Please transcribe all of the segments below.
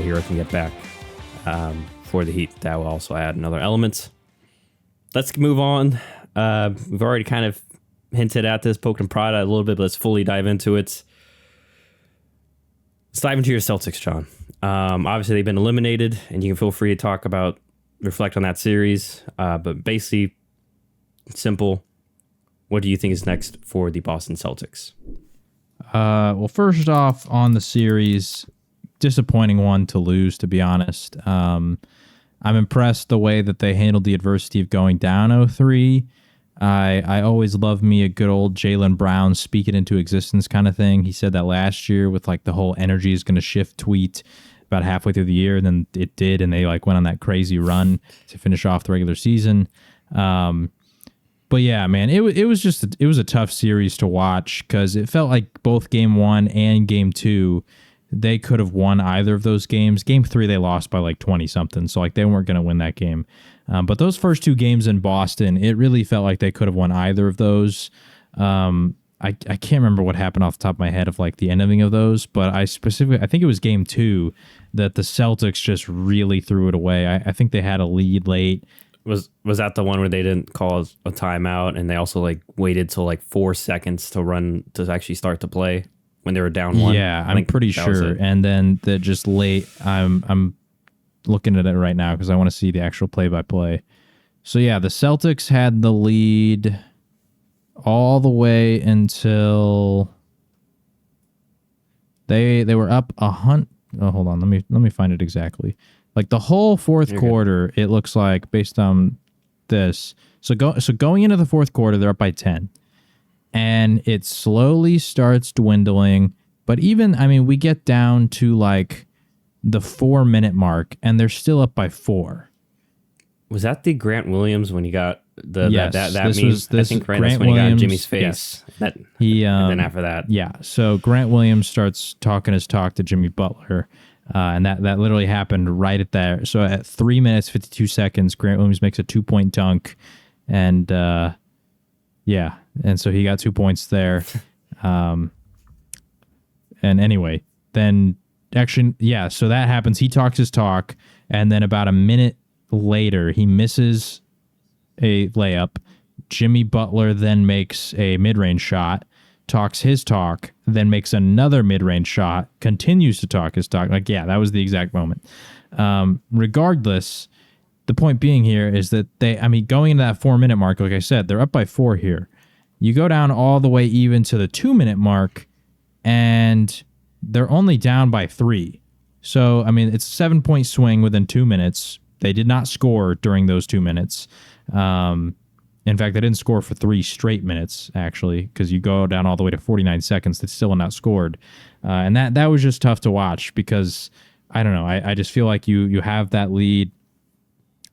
Hero can get back for the Heat. That will also add another element. Let's move on. We've already kind of hinted at this, poked and prodded a little bit, but let's fully dive into it. Let's dive into your Celtics, John. Obviously, they've been eliminated, and you can feel free to reflect on that series. But basically, simple. What do you think is next for the Boston Celtics? Well, first off, on the series, disappointing one to lose, to be honest. I'm impressed the way that they handled the adversity of going down 0-3. I always love me a good old Jaylen Brown speak it into existence kind of thing. He said that last year with like the whole energy is going to shift tweet about halfway through the year, and then it did, and they like went on that crazy run to finish off the regular season. But yeah, man, it was a tough series to watch because it felt like both game 1 and game 2, they could have won either of those games. Game 3, they lost by like 20 something. So like they weren't going to win that game. But those first 2 games in Boston, it really felt like they could have won either of those. I can't remember what happened off the top of my head of like the ending of those, but I think it was game 2 that the Celtics just really threw it away. I think they had a lead late. Was that the one where they didn't call a timeout and they also like waited till like 4 seconds to run to actually start to play when they were down 1? Yeah, I'm pretty sure. And then the just late, I'm looking at it right now because I want to see the actual play-by-play. So yeah, the Celtics had the lead all the way until they were up 100. Oh, hold on, let me find it exactly. Like the whole fourth quarter, it looks like, based on this. So going into the fourth quarter, they're up by 10. And it slowly starts dwindling. But we get down to like the 4-minute mark, and they're still up by 4. Was that the Grant Williams when he got yes, that means I think Grant that's when he got in Jimmy's face. Yes. And then after that. Yeah. So Grant Williams starts talking his talk to Jimmy Butler. And that literally happened right at there. So at 3 minutes, 52 seconds, Grant Williams makes a 2-point dunk. And and so he got 2 points there. And anyway, then actually, yeah, so that happens. He talks his talk. And then about a minute later, he misses a layup. Jimmy Butler then makes a mid-range shot. Talks his talk, then makes another mid-range shot, continues to talk his talk. Like, yeah, that was the exact moment. Regardless, the point being here is that going into that 4-minute mark, like I said, they're up by 4 here. You go down all the way even to the 2-minute mark, and they're only down by 3. So, it's a 7-point swing within 2 minutes. They did not score during those 2 minutes. In fact, they didn't score for 3 straight minutes, actually, because you go down all the way to 49 seconds. They still not scored. And that was just tough to watch because, I don't know, I just feel like you have that lead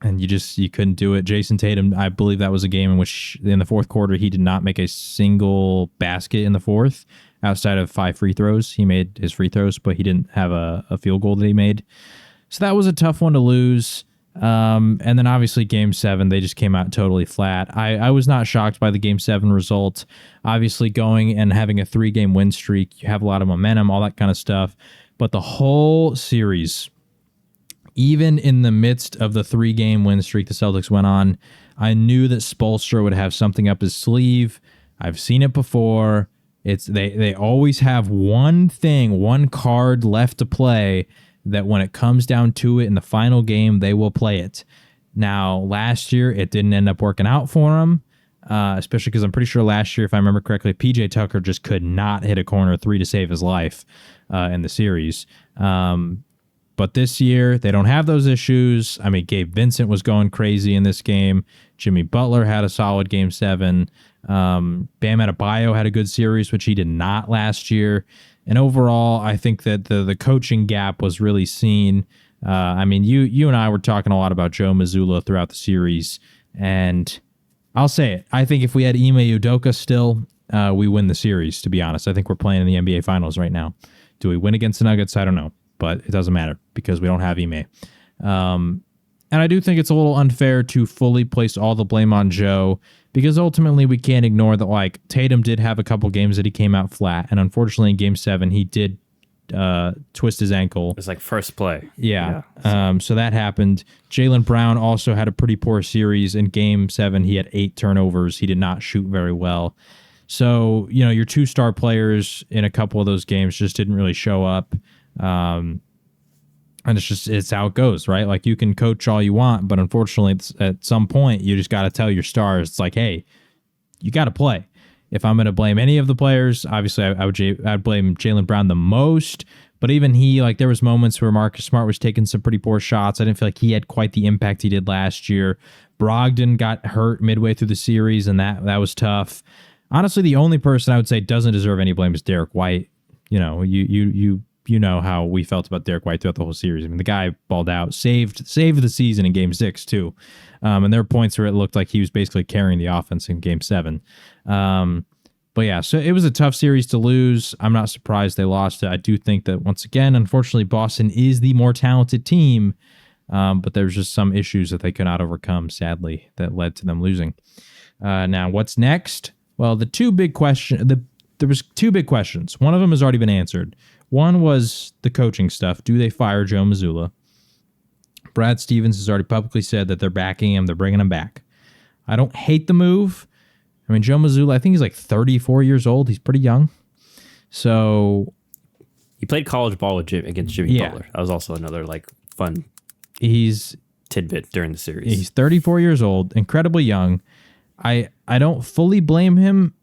and you couldn't do it. Jason Tatum, I believe that was a game in which in the fourth quarter, he did not make a single basket in the fourth outside of 5 free throws. He made his free throws, but he didn't have a field goal that he made. So that was a tough one to lose. And then obviously Game 7, they just came out totally flat. I was not shocked by the Game 7 result. Obviously going and having a 3-game win streak, you have a lot of momentum, all that kind of stuff. But the whole series, even in the midst of the 3-game win streak the Celtics went on, I knew that Spoelstra would have something up his sleeve. I've seen it before. They always have one card left to play that when it comes down to it in the final game, they will play it. Now, last year, it didn't end up working out for him, especially because I'm pretty sure last year, if I remember correctly, PJ Tucker just could not hit a corner 3 to save his life in the series. But this year, they don't have those issues. Gabe Vincent was going crazy in this game. Jimmy Butler had a solid Game 7. Bam Adebayo had a good series, which he did not last year. And overall, I think that the coaching gap was really seen. You and I were talking a lot about Joe Mazzulla throughout the series, and I'll say it. I think if we had Ime Udoka still, we win the series, to be honest. I think we're playing in the NBA Finals right now. Do we win against the Nuggets? I don't know, but it doesn't matter because we don't have Ime. And I do think it's a little unfair to fully place all the blame on Joe because ultimately we can't ignore that, like, Tatum did have a couple games that he came out flat, and unfortunately in Game 7 he did twist his ankle. It's like first play. Yeah. So that happened. Jaylen Brown also had a pretty poor series. In Game 7, he had 8 turnovers. He did not shoot very well. So, your 2 star players in a couple of those games just didn't really show up. And it's how it goes, right? Like, you can coach all you want, but unfortunately, at some point, you just got to tell your stars, it's like, hey, you got to play. If I'm going to blame any of the players, obviously I'd blame Jaylen Brown the most. But even he, like, there was moments where Marcus Smart was taking some pretty poor shots. I didn't feel like he had quite the impact he did last year. Brogdon got hurt midway through the series, and that was tough. Honestly, the only person I would say doesn't deserve any blame is Derek White. You know how we felt about Derek White throughout the whole series. I mean, the guy balled out, saved the season in Game 6 too. And there were points where it looked like he was basically carrying the offense in Game 7. But yeah, so it was a tough series to lose. I'm not surprised they lost it. I do think that, once again, unfortunately, Boston is the more talented team, but there's just some issues that they could not overcome, sadly, that led to them losing. Now, what's next? Well, there was 2 big questions. One of them has already been answered. One was the coaching stuff. Do they fire Joe Mazzulla? Brad Stevens has already publicly said that they're backing him. They're bringing him back. I don't hate the move. I mean, Joe Mazzulla, I think he's like 34 years old. He's pretty young. So he played college ball against Jimmy Butler. That was also another fun tidbit during the series. He's 34 years old, incredibly young. I don't fully blame him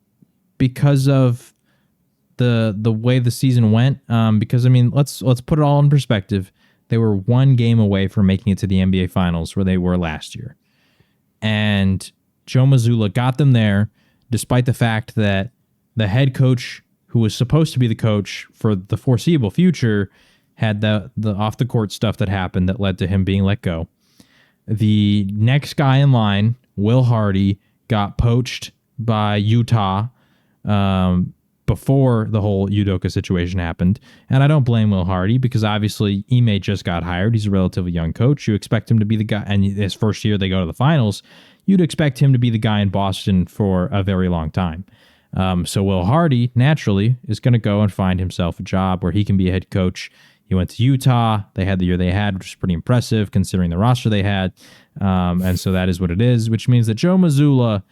because of the way the season went. Because I mean, let's put it all in perspective. They were 1 game away from making it to the NBA Finals, where they were last year, and Joe Mazzulla got them there, despite the fact that the head coach, who was supposed to be the coach for the foreseeable future, had the off the court stuff that happened that led to him being let go. The next guy in line, Will Hardy, got poached by Utah before the whole Udoka situation happened. And I don't blame Will Hardy, because obviously Ime just got hired. He's a relatively young coach. You expect him to be the guy, and his first year they go to the finals. You'd expect him to be the guy in Boston for a very long time. So Will Hardy, naturally, is going to go and find himself a job where he can be a head coach. He went to Utah. They had the year they had, which was pretty impressive considering the roster they had. And so that is what it is, which means that Joe Mazzulla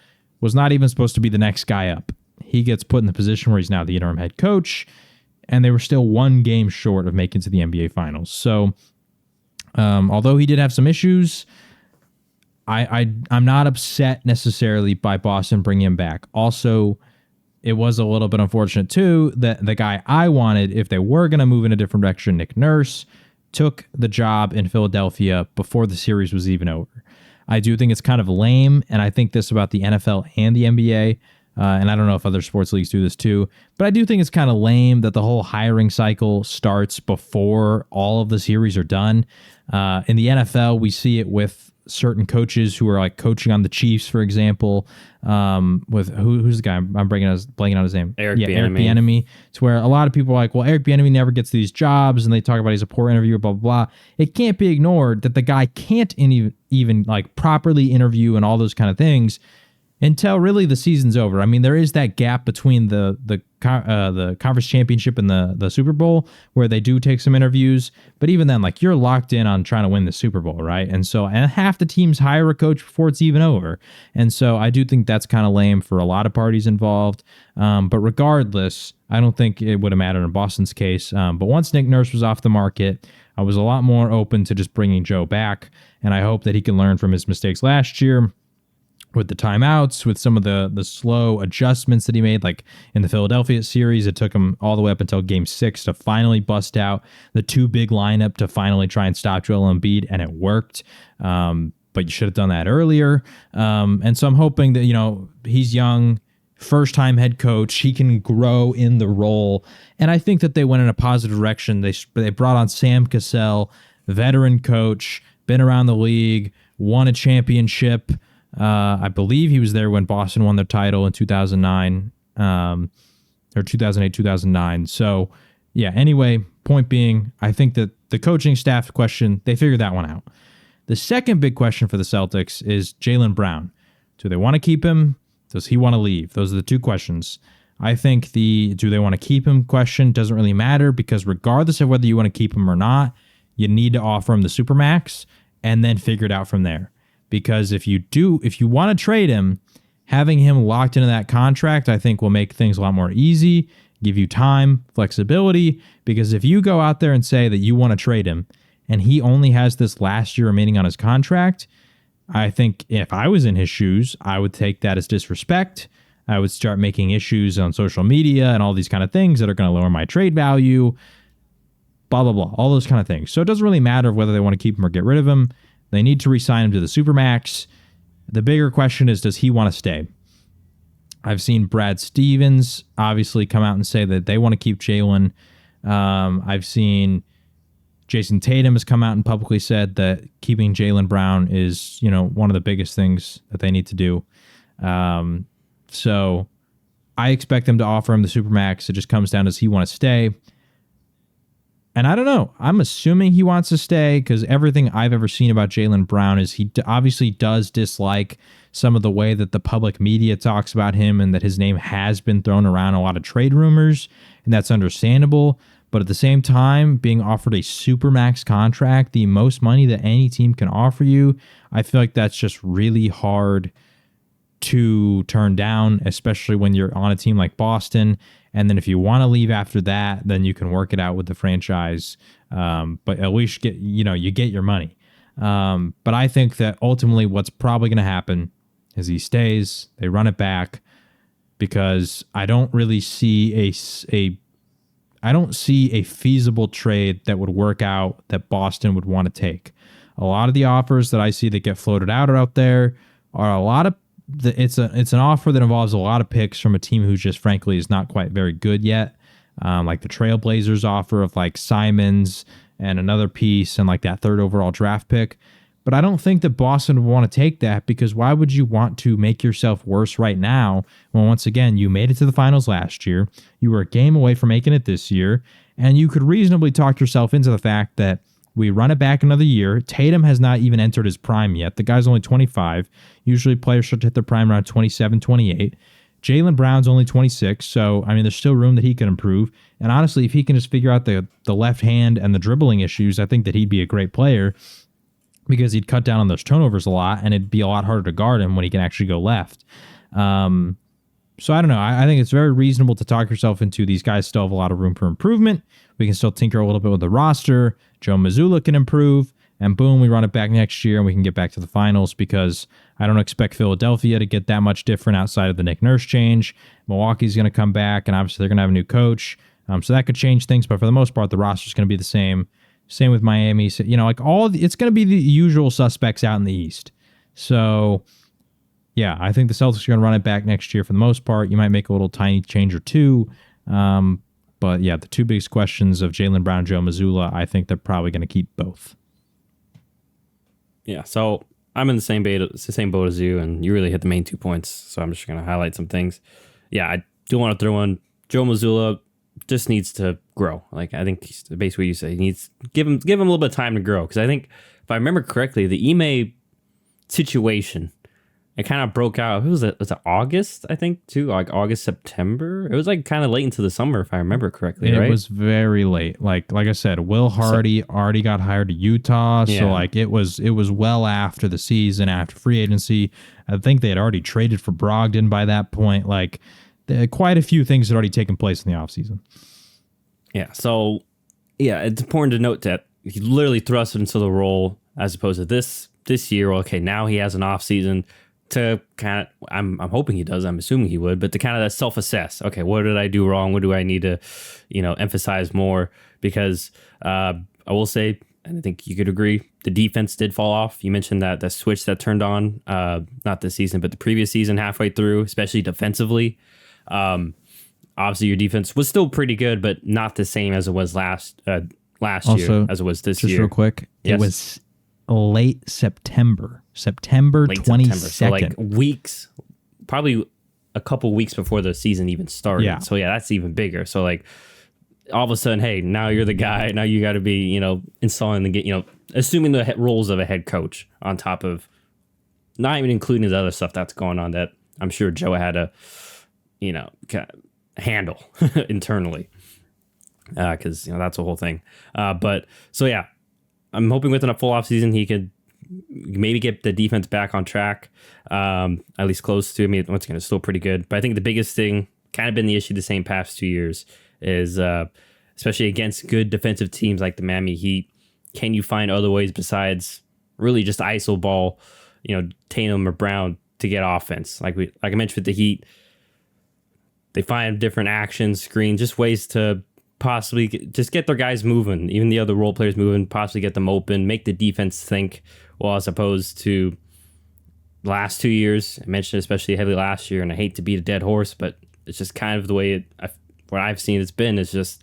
was not even supposed to be the next guy up. He gets put in the position where he's now the interim head coach, and they were still 1 game short of making it to the NBA Finals. So although he did have some issues, I'm not upset necessarily by Boston bringing him back. Also, it was a little bit unfortunate too that the guy I wanted, if they were going to move in a different direction, Nick Nurse, took the job in Philadelphia before the series was even over. I do think it's kind of lame, and I think this about the NFL and the NBA, and I don't know if other sports leagues do this too, but I do think it's kind of lame that the whole hiring cycle starts before all of the series are done. In the NFL, we see it with certain coaches who are like coaching on the Chiefs, for example, with who's the guy? I'm blanking on his name. Eric Bieniemy. It's where a lot of people are like, well, Eric Bieniemy never gets these jobs, and they talk about he's a poor interviewer, blah, blah, blah. It can't be ignored that the guy can't even like properly interview and all those kind of things until really the season's over. I mean, there is that gap between the conference championship and the Super Bowl where they do take some interviews, but even then, like, you're locked in on trying to win the Super Bowl, right? And half the teams hire a coach before it's even over. And so I do think that's kind of lame for a lot of parties involved. But regardless, I don't think it would have mattered in Boston's case. But once Nick Nurse was off the market, I was a lot more open to just bringing Joe back, and I hope that he can learn from his mistakes last year with the timeouts, with some of the slow adjustments that he made, like in the Philadelphia series. It took him all the way up until Game 6 to finally bust out the 2 big lineup to finally try and stop Joel Embiid, and it worked. But you should have done that earlier. And so I'm hoping that, he's young, first-time head coach. He can grow in the role. And I think that they went in a positive direction. They brought on Sam Cassell, veteran coach, been around the league, won a championship. I believe he was there when Boston won their title in 2009, or 2008, 2009. So, yeah, anyway, point being, I think that the coaching staff question, they figured that one out. The second big question for the Celtics is Jaylen Brown. Do they want to keep him? Does he want to leave? Those are the 2 questions. I think the do they want to keep him question doesn't really matter, because regardless of whether you want to keep him or not, you need to offer him the supermax and then figure it out from there. Because if you want to trade him, having him locked into that contract, I think will make things a lot more easy, give you time, flexibility. Because if you go out there and say that you want to trade him and he only has this last year remaining on his contract, I think if I was in his shoes, I would take that as disrespect. I would start making issues on social media and all these kind of things that are going to lower my trade value, blah, blah, blah, all those kind of things. So it doesn't really matter whether they want to keep him or get rid of him. They need to re-sign him to the Supermax. The bigger question is, does he want to stay? I've seen Brad Stevens obviously come out and say that they want to keep Jaylen. I've seen Jason Tatum has come out and publicly said that keeping Jaylen Brown is, one of the biggest things that they need to do. So I expect them to offer him the Supermax. It just comes down to, does he want to stay? And I don't know. I'm assuming he wants to stay, because everything I've ever seen about Jaylen Brown is he obviously does dislike some of the way that the public media talks about him, and that his name has been thrown around a lot of trade rumors, and that's understandable. But at the same time, being offered a Supermax contract, the most money that any team can offer you, I feel like that's just really hard to turn down, especially when you're on a team like Boston. And then if you want to leave after that, then you can work it out with the franchise. But at least you get your money. But I think that ultimately what's probably going to happen is he stays, they run it back, because I don't really see a feasible trade that would work out that Boston would want to take. A lot of the offers that I see that get floated out there are a lot of it's an offer that involves a lot of picks from a team who just frankly is not quite very good yet. Like the Trailblazers offer of like Simons and another piece and like that third overall draft pick. But I don't think that Boston would want to take that, because why would you want to make yourself worse right now when, once again, you made it to the finals last year, you were a game away from making it this year, and you could reasonably talk yourself into the fact that we run it back another year. Tatum has not even entered his prime yet. The guy's only 25. Usually players should hit their prime around 27, 28. Jaylen Brown's only 26, so, there's still room that he can improve. And honestly, if he can just figure out the left hand and the dribbling issues, I think that he'd be a great player, because he'd cut down on those turnovers a lot, and it'd be a lot harder to guard him when he can actually go left. So I don't know. I think it's very reasonable to talk yourself into these guys still have a lot of room for improvement. We can still tinker a little bit with the roster. Joe Mazzulla can improve, and boom, we run it back next year and we can get back to the finals, because I don't expect Philadelphia to get that much different outside of the Nick Nurse change. Milwaukee's going to come back, and obviously they're going to have a new coach. So that could change things, but for the most part, the roster's going to be the same. Same with Miami. So, it's going to be the usual suspects out in the East. So, yeah, I think the Celtics are going to run it back next year for the most part. You might make a little tiny change or two. But, yeah, the two biggest questions of Jaylen Brown and Joe Mazzulla, I think they're probably going to keep both. Yeah, so I'm in the same boat as you, and you really hit the main 2 points. So I'm just going to highlight some things. Yeah, I do want to throw in Joe Mazzulla. Just needs to grow. Like, I think basically what you say, he needs give him a little bit of time to grow. Because I think, if I remember correctly, the Ime situation, it kind of broke out. Was it August? I think too, like August, September. It was like kind of late into the summer, if I remember correctly. Right? It was very late. Like I said, Will Hardy already got hired to Utah, so like it was well after the season, after free agency. I think they had already traded for Brogdon by that point. Like, quite a few things had already taken place in the offseason. Yeah, so, it's important to note that he literally thrust into the role as opposed to this year. Okay, now he has an offseason to kind of, I'm hoping he does, I'm assuming he would, but to kind of self-assess. Okay, what did I do wrong? What do I need to, emphasize more? Because I will say, and I think you could agree, the defense did fall off. You mentioned that switch that turned on, not this season, but the previous season halfway through, especially defensively. Obviously your defense was still pretty good, but not the same as it was last Also, year as it was this just year. Real quick, yes. It was late September 22nd. So like weeks, probably a couple weeks before the season even started. Yeah. So that's even bigger. So like all of a sudden, hey, now you're the guy. Now you got to be, installing the, assuming the roles of a head coach on top of not even including the other stuff that's going on that I'm sure Joe had to, handle internally, because that's the whole thing. But so yeah, I'm hoping within a full offseason he could maybe get the defense back on track, at least close to. I mean, once again, it's still pretty good. But I think the biggest thing, kind of been the issue the same past 2 years, is especially against good defensive teams like the Miami Heat, can you find other ways besides really just ISO ball, Tatum or Brown to get offense? Like I mentioned with the Heat, they find different actions, screens, just ways to possibly just get their guys moving, even the other role players moving, possibly get them open, make the defense think. Well, as opposed to the last 2 years, I mentioned especially heavily last year, and I hate to beat a dead horse, but it's just kind of the way what I've seen it's been. It's just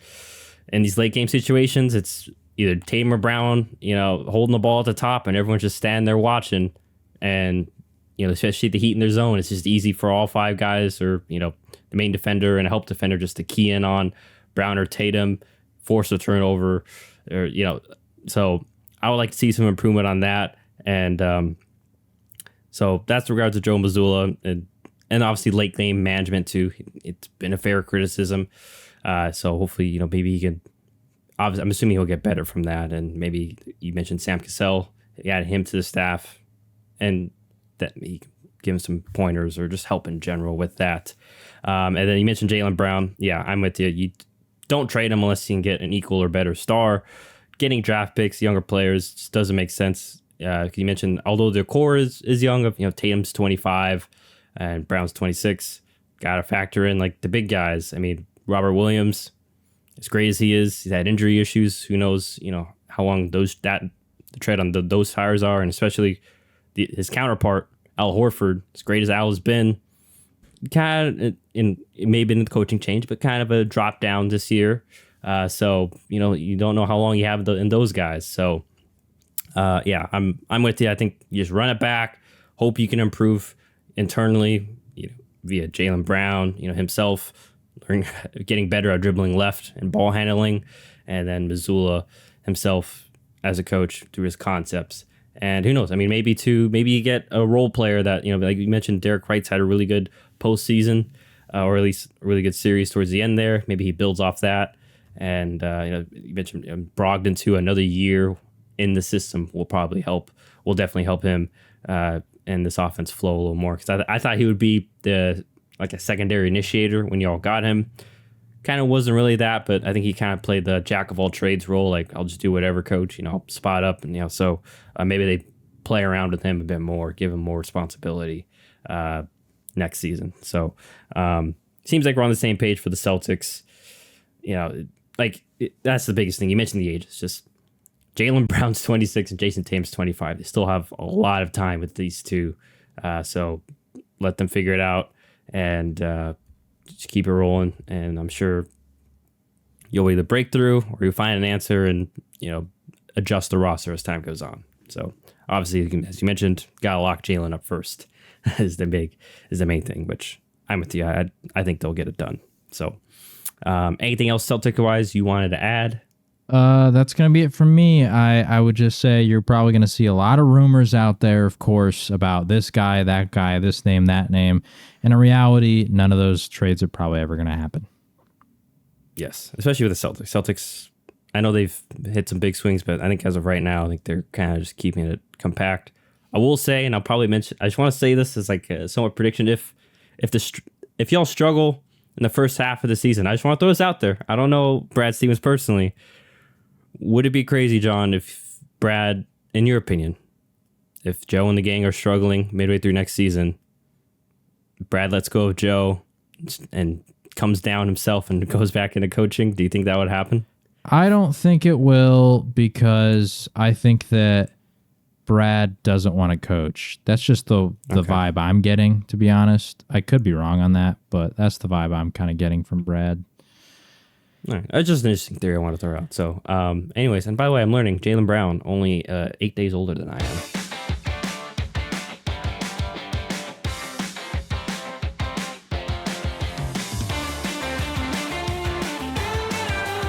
in these late game situations, it's either Tatum or Brown, holding the ball at the top, and everyone's just standing there watching. And especially the Heat in their zone, it's just easy for all five guys, or the main defender and a help defender, just to key in on Brown or Tatum, force a turnover, or So I would like to see some improvement on that. And so that's regards to Joe Mazzulla, and obviously late game management too. It's been a fair criticism. So hopefully, maybe he can. Obviously, I'm assuming he'll get better from that. And maybe you mentioned Sam Cassell, add him to the staff, and that he can give him some pointers or just help in general with that. And then you mentioned Jaylen Brown. Yeah, I'm with you. You don't trade him unless you can get an equal or better star. Getting draft picks, younger players, just doesn't make sense. You mentioned, although their core is young, Tatum's 25 and Brown's 26, got to factor in like the big guys. I mean, Robert Williams, as great as he is, he's had injury issues. Who knows, how long the tread on those tires are, and especially his counterpart, Al Horford, as great as Al has been, kind of it may have been the coaching change, but kind of a drop down this year. So you don't know how long you have in those guys. So yeah, I'm with you. I think you just run it back. Hope you can improve internally, via Jaylen Brown, himself getting better at dribbling left and ball handling, and then Mazzulla himself as a coach through his concepts. And who knows? I mean, maybe you get a role player that, like you mentioned, Derek Wright's had a really good postseason, or at least a really good series towards the end there. Maybe he builds off that. And, you mentioned Brogdon too, another year in the system will definitely help him and this offense flow a little more. Because I thought he would be a secondary initiator when y'all got him. Kind of wasn't really that, but I think he kind of played the jack of all trades role. Like, I'll just do whatever, coach, I'll spot up. And, so maybe they play around with him a bit more, give him more responsibility next season. So seems like we're on the same page for the Celtics. That's the biggest thing. You mentioned the age. It's just Jaylen Brown's 26 and Jason Tatum's 25. They still have a lot of time with these two. So let them figure it out and just keep it rolling. And I'm sure you'll either break through or you'll find an answer and, adjust the roster as time goes on. So obviously, as you mentioned, got to lock Jaylen up first is the main thing, which I'm with you. I think they'll get it done. So anything else Celtic-wise you wanted to add? That's going to be it from me. I would just say you're probably going to see a lot of rumors out there, of course, about this guy, that guy, this name, that name. And in reality, none of those trades are probably ever going to happen. Yes, especially with the Celtics. Celtics, I know they've hit some big swings, but I think as of right now, I think they're kind of just keeping it compact. I will say, and I'll probably mention, I just want to say this as like a somewhat prediction. If y'all struggle in the first half of the season, I just want to throw this out there. I don't know Brad Stevens personally. Would it be crazy, John, if Brad, in your opinion, if Joe and the gang are struggling midway through next season, Brad lets go of Joe and comes down himself and goes back into coaching? Do you think that would happen? I don't think it will, because I think that Brad doesn't want to coach. That's just the vibe I'm getting, to be honest. I could be wrong on that, but that's the vibe I'm kind of getting from Brad. All right. That's just an interesting theory I want to throw out. So anyways, and by the way, I'm learning Jaylen Brown only 8 days older than I am.